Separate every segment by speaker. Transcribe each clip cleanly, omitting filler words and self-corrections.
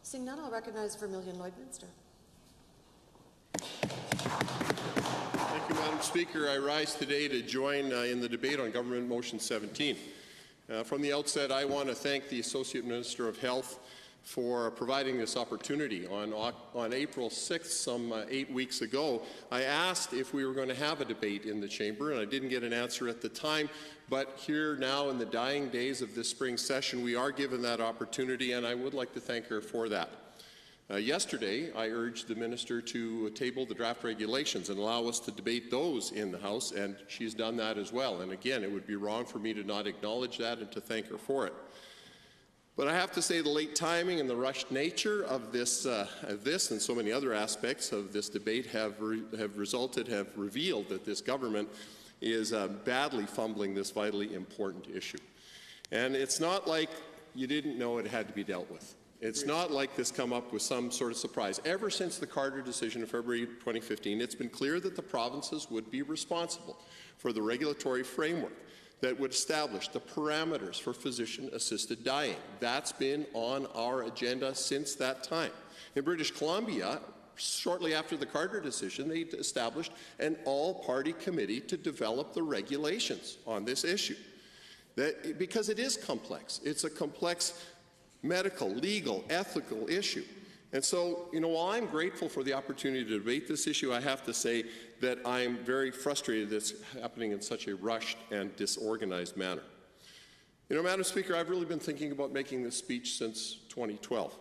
Speaker 1: Seeing none, I'll recognize Vermilion-Lloydminster.
Speaker 2: Thank you, Madam Speaker. I rise today to join in the debate on Government Motion 17. From the outset, I want to thank the Associate Minister of Health for providing this opportunity. On April 6th, some 8 weeks ago, I asked if we were going to have a debate in the chamber, and I didn't get an answer at the time. But here now, in the dying days of this spring session, we are given that opportunity, and I would like to thank her for that. Yesterday, I urged the minister to table the draft regulations and allow us to debate those in the House, and she's done that as well. And again, it would be wrong for me to not acknowledge that and to thank her for it. But I have to say the late timing and the rushed nature of this and so many other aspects of this debate have revealed that this government is badly fumbling this vitally important issue. And it's not like you didn't know it had to be dealt with. It's not like this come up with some sort of surprise. Ever since the Carter decision in February 2015, it's been clear that the provinces would be responsible for the regulatory framework that would establish the parameters for physician-assisted dying. That's been on our agenda since that time. In British Columbia, shortly after the Carter decision, they established an all-party committee to develop the regulations on this issue. Because it is complex. It's a complex medical, legal, ethical issue. And so, while I'm grateful for the opportunity to debate this issue, I have to say that I'm very frustrated that it's happening in such a rushed and disorganized manner. Madam Speaker, I've really been thinking about making this speech since 2012.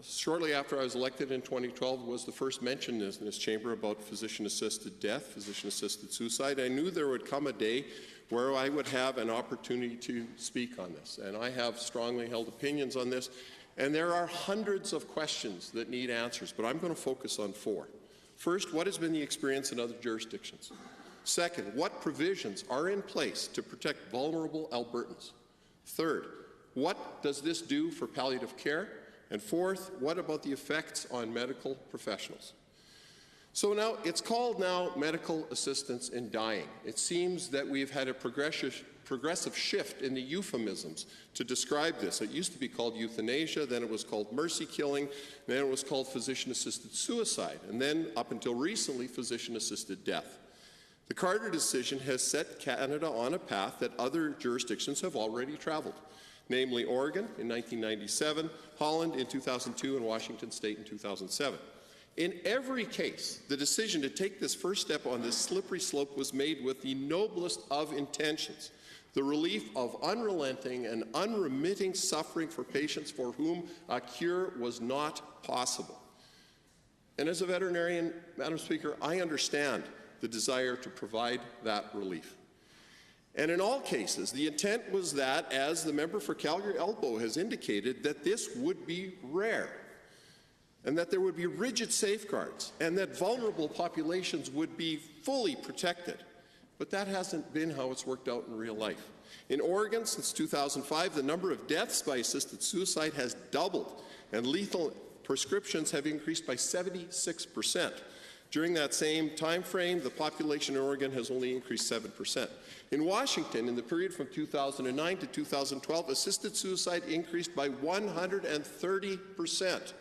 Speaker 2: Shortly after I was elected in 2012 was the first mention in this chamber about physician-assisted death, physician-assisted suicide. I knew there would come a day where I would have an opportunity to speak on this, and I have strongly held opinions on this. And there are hundreds of questions that need answers, but I'm going to focus on 4. First, what has been the experience in other jurisdictions? Second, what provisions are in place to protect vulnerable Albertans? Third, what does this do for palliative care? And fourth, what about the effects on medical professionals? So now, it's called now medical assistance in dying. It seems that we've had a progressive shift in the euphemisms to describe this. It used to be called euthanasia, then it was called mercy killing, then it was called physician-assisted suicide, and then, up until recently, physician-assisted death. The Carter decision has set Canada on a path that other jurisdictions have already traveled, namely Oregon in 1997, Holland in 2002, and Washington State in 2007. In every case, the decision to take this first step on this slippery slope was made with the noblest of intentions, the relief of unrelenting and unremitting suffering for patients for whom a cure was not possible. And as a veterinarian, Madam Speaker, I understand the desire to provide that relief. And in all cases, the intent was that, as the member for Calgary-Elbow has indicated, that this would be rare, and that there would be rigid safeguards, and that vulnerable populations would be fully protected. But that hasn't been how it's worked out in real life. In Oregon, since 2005, the number of deaths by assisted suicide has doubled, and lethal prescriptions have increased by 76%. During that same time frame, the population in Oregon has only increased 7%. In Washington, in the period from 2009 to 2012, assisted suicide increased by 130%.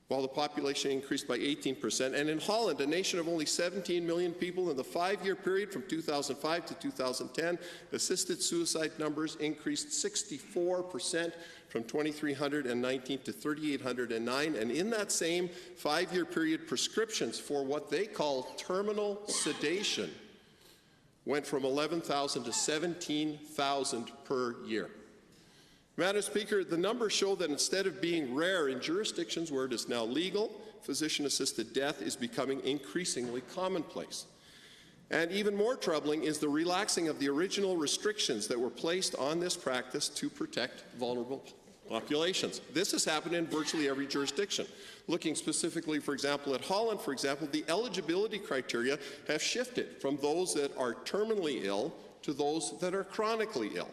Speaker 2: while the population increased by 18%. And in Holland, a nation of only 17 million people, in the 5-year period from 2005 to 2010, assisted suicide numbers increased 64%, from 2,319 to 3,809. And in that same 5-year period, prescriptions for what they call terminal sedation went from 11,000 to 17,000 per year. Madam Speaker, the numbers show that instead of being rare in jurisdictions where it is now legal, physician-assisted death is becoming increasingly commonplace. And even more troubling is the relaxing of the original restrictions that were placed on this practice to protect vulnerable populations. This has happened in virtually every jurisdiction. Looking specifically, for example, at Holland, for example, the eligibility criteria have shifted from those that are terminally ill to those that are chronically ill,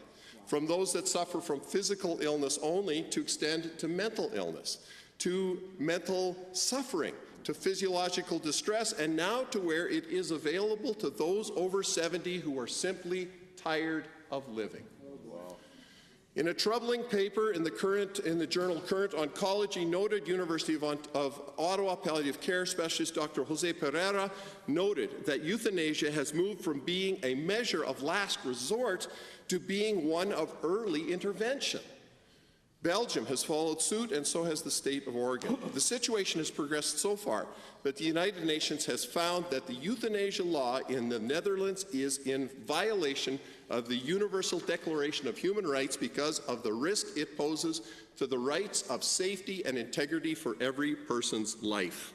Speaker 2: from those that suffer from physical illness only to extend to mental illness, to mental suffering, to physiological distress, and now to where it is available to those over 70 who are simply tired of living. In a troubling paper in the journal Current Oncology, noted University of Ottawa palliative care specialist Dr. Jose Pereira noted that euthanasia has moved from being a measure of last resort to being one of early intervention. Belgium has followed suit, and so has the state of Oregon. The situation has progressed so far that the United Nations has found that the euthanasia law in the Netherlands is in violation of the Universal Declaration of Human Rights because of the risk it poses to the rights of safety and integrity for every person's life.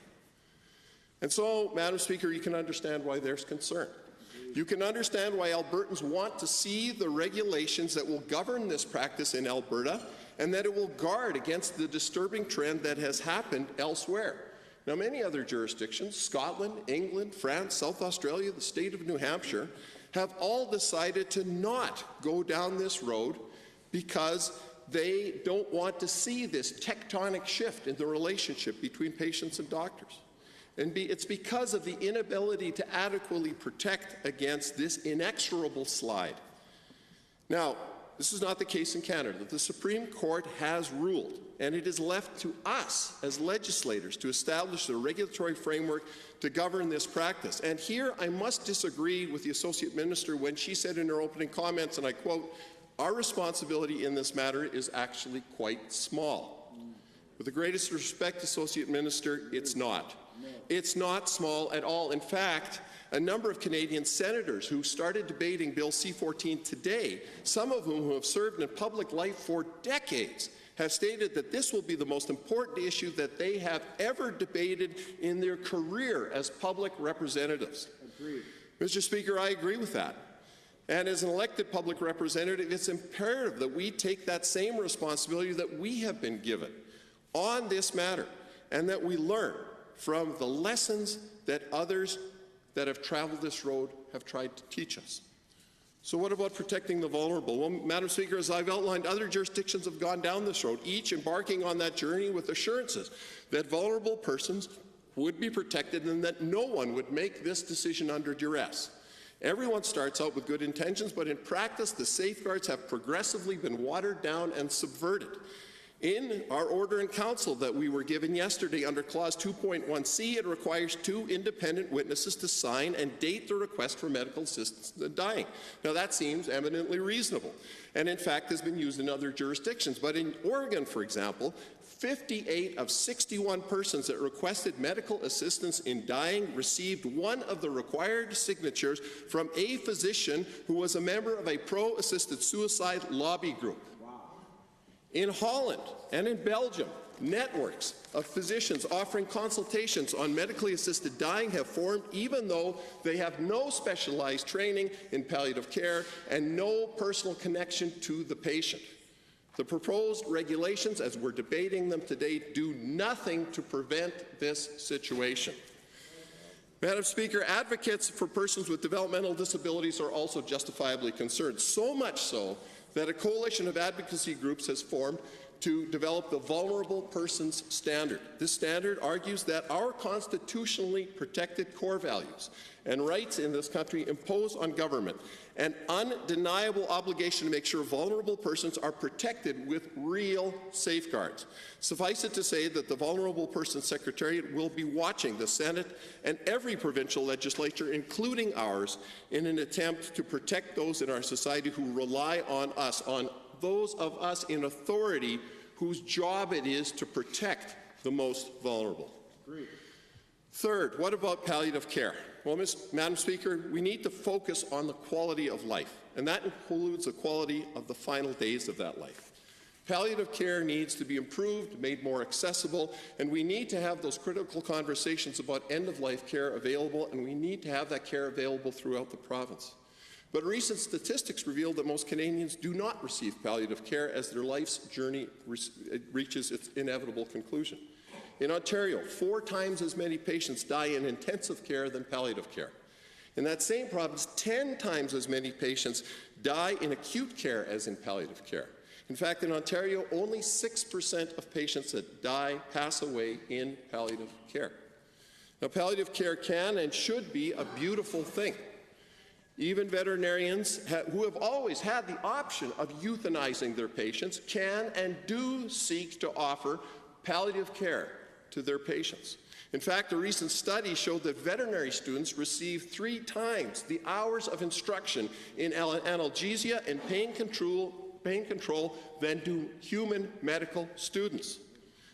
Speaker 2: And so, Madam Speaker, you can understand why there's concern. You can understand why Albertans want to see the regulations that will govern this practice in Alberta, and that it will guard against the disturbing trend that has happened elsewhere. Now, many other jurisdictions, Scotland, England, France, South Australia, the state of New Hampshire, have all decided to not go down this road because they don't want to see this tectonic shift in the relationship between patients and doctors. And it's because of the inability to adequately protect against this inexorable slide. Now, this is not the case in Canada. The Supreme Court has ruled, and it is left to us as legislators to establish the regulatory framework to govern this practice. And here I must disagree with the Associate Minister when she said in her opening comments, and I quote, "Our responsibility in this matter is actually quite small." With the greatest respect, Associate Minister, it's not. It's not small at all. In fact, a number of Canadian senators who started debating Bill C-14 today, some of whom have served in public life for decades, have stated that this will be the most important issue that they have ever debated in their career as public representatives. Agreed. Mr. Speaker, I agree with that. And as an elected public representative, it's imperative that we take that same responsibility that we have been given on this matter, and that we learn from the lessons that others that have traveled this road have tried to teach us. So what about protecting the vulnerable? Well, Madam Speaker, as I've outlined, other jurisdictions have gone down this road, each embarking on that journey with assurances that vulnerable persons would be protected and that no one would make this decision under duress. Everyone starts out with good intentions, but in practice, the safeguards have progressively been watered down and subverted. In our order in council that we were given yesterday under Clause 2.1c, it requires 2 independent witnesses to sign and date the request for medical assistance in dying. Now, that seems eminently reasonable, and in fact has been used in other jurisdictions. But in Oregon, for example, 58 of 61 persons that requested medical assistance in dying received one of the required signatures from a physician who was a member of a pro-assisted suicide lobby group. In Holland and in Belgium, networks of physicians offering consultations on medically assisted dying have formed, even though they have no specialized training in palliative care and no personal connection to the patient. The proposed regulations, as we're debating them today, do nothing to prevent this situation. Madam Speaker, advocates for persons with developmental disabilities are also justifiably concerned, so much so that a coalition of advocacy groups has formed to develop the Vulnerable Persons Standard. This standard argues that our constitutionally protected core values and rights in this country impose on government an undeniable obligation to make sure vulnerable persons are protected with real safeguards. Suffice it to say that the Vulnerable Persons Secretariat will be watching the Senate and every provincial legislature, including ours, in an attempt to protect those in our society who rely on us, on those of us in authority whose job it is to protect the most vulnerable. Agreed. Third, what about palliative care? Well, Madam Speaker, we need to focus on the quality of life, and that includes the quality of the final days of that life. Palliative care needs to be improved, made more accessible, and we need to have those critical conversations about end-of-life care available, and we need to have that care available throughout the province. But recent statistics reveal that most Canadians do not receive palliative care as their life's journey reaches its inevitable conclusion. In Ontario, 4 times as many patients die in intensive care than palliative care. In that same province, 10 times as many patients die in acute care as in palliative care. In fact, in Ontario, only 6% of patients that die pass away in palliative care. Now, palliative care can and should be a beautiful thing. Even veterinarians who have always had the option of euthanizing their patients can and do seek to offer palliative care to their patients. In fact, a recent study showed that veterinary students receive 3 times the hours of instruction in analgesia and pain control than do human medical students.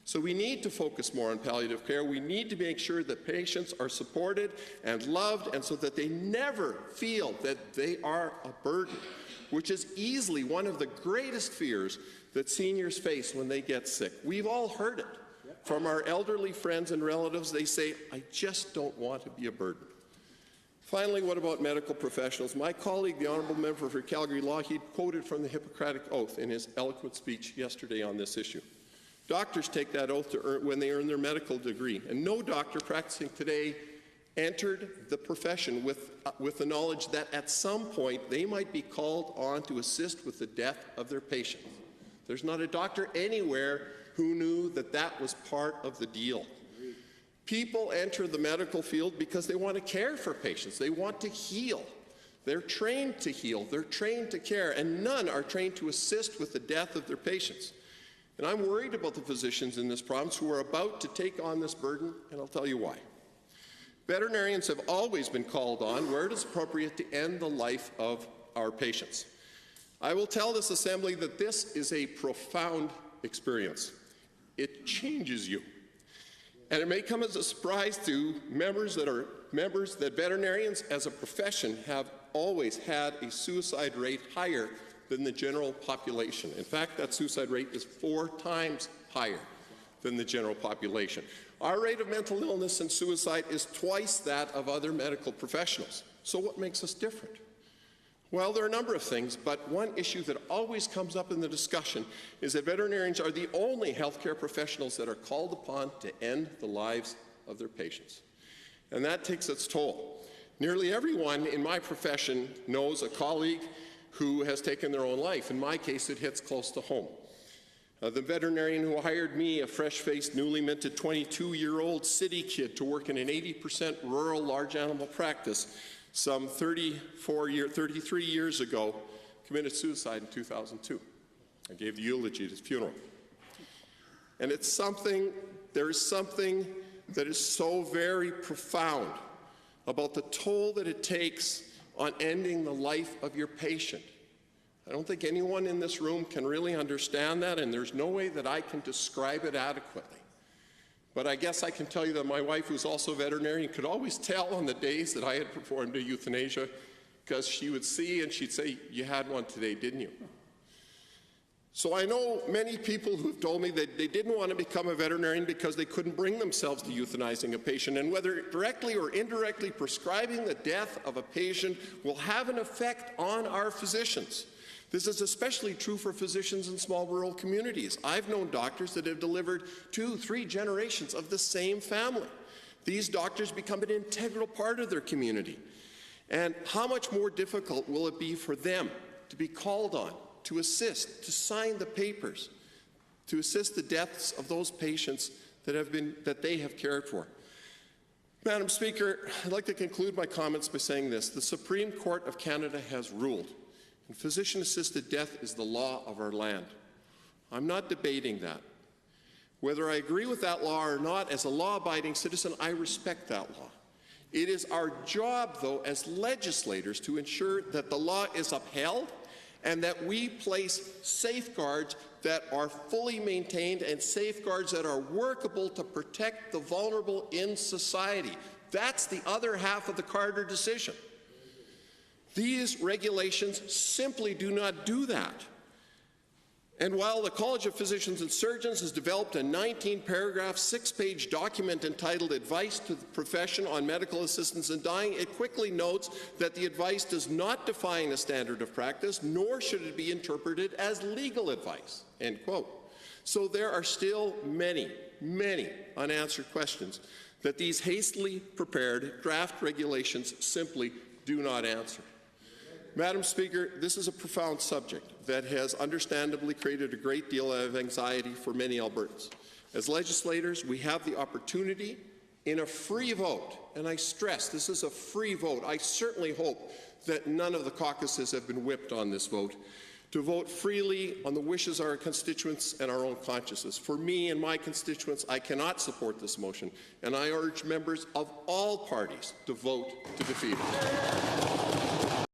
Speaker 2: So we need to focus more on palliative care. We need to make sure that patients are supported and loved, and so that they never feel that they are a burden, which is easily one of the greatest fears that seniors face when they get sick. We've all heard it from our elderly friends and relatives. They say, I just don't want to be a burden. Finally, what about medical professionals? My colleague, the Honourable Member for Calgary-Lougheed, quoted from the Hippocratic Oath in his eloquent speech yesterday on this issue. Doctors take that oath when they earn their medical degree, and no doctor practicing today entered the profession with the knowledge that at some point they might be called on to assist with the death of their patient. There's not a doctor anywhere who knew that that was part of the deal. People enter the medical field because they want to care for patients. They want to heal. They're trained to heal. They're trained to care, and none are trained to assist with the death of their patients. And I'm worried about the physicians in this province who are about to take on this burden, and I'll tell you why. Veterinarians have always been called on where it is appropriate to end the life of our patients. I will tell this Assembly that this is a profound experience. It changes you. And it may come as a surprise to members that veterinarians as a profession have always had a suicide rate higher than the general population. In fact, that suicide rate is 4 times higher than the general population. Our rate of mental illness and suicide is twice that of other medical professionals. So what makes us different? Well, there are a number of things, but one issue that always comes up in the discussion is that veterinarians are the only healthcare professionals that are called upon to end the lives of their patients. And that takes its toll. Nearly everyone in my profession knows a colleague who has taken their own life. In my case, it hits close to home. The veterinarian who hired me, a fresh-faced, newly minted 22-year-old city kid to work in an 80% rural large animal practice some 33 years ago, committed suicide in 2002. I gave the eulogy at his funeral. And there is something that is so very profound about the toll that it takes on ending the life of your patient. I don't think anyone in this room can really understand that, and there's no way that I can describe it adequately. But I guess I can tell you that my wife, who's also a veterinarian, could always tell on the days that I had performed a euthanasia, because she would see and she'd say, you had one today, didn't you? So I know many people who've told me that they didn't want to become a veterinarian because they couldn't bring themselves to euthanizing a patient, and whether directly or indirectly prescribing the death of a patient will have an effect on our physicians. This is especially true for physicians in small rural communities. I've known doctors that have delivered 2-3 generations of the same family. These doctors become an integral part of their community. And how much more difficult will it be for them to be called on, to assist, to sign the papers, to assist the deaths of those patients that they have cared for? Madam Speaker, I'd like to conclude my comments by saying this. The Supreme Court of Canada has ruled, and physician-assisted death is the law of our land. I'm not debating that. Whether I agree with that law or not, as a law-abiding citizen, I respect that law. It is our job, though, as legislators, to ensure that the law is upheld and that we place safeguards that are fully maintained and safeguards that are workable to protect the vulnerable in society. That's the other half of the Carter decision. These regulations simply do not do that. And while the College of Physicians and Surgeons has developed a 19-paragraph, 6-page document entitled Advice to the Profession on Medical Assistance in Dying, it quickly notes that the advice does not define a standard of practice, nor should it be interpreted as legal advice, end quote. So there are still many, many unanswered questions that these hastily prepared draft regulations simply do not answer. Madam Speaker, this is a profound subject that has understandably created a great deal of anxiety for many Albertans. As legislators, we have the opportunity in a free vote, and I stress this is a free vote. I certainly hope that none of the caucuses have been whipped on this vote, to vote freely on the wishes of our constituents and our own consciences. For me and my constituents, I cannot support this motion, and I urge members of all parties to vote to defeat it.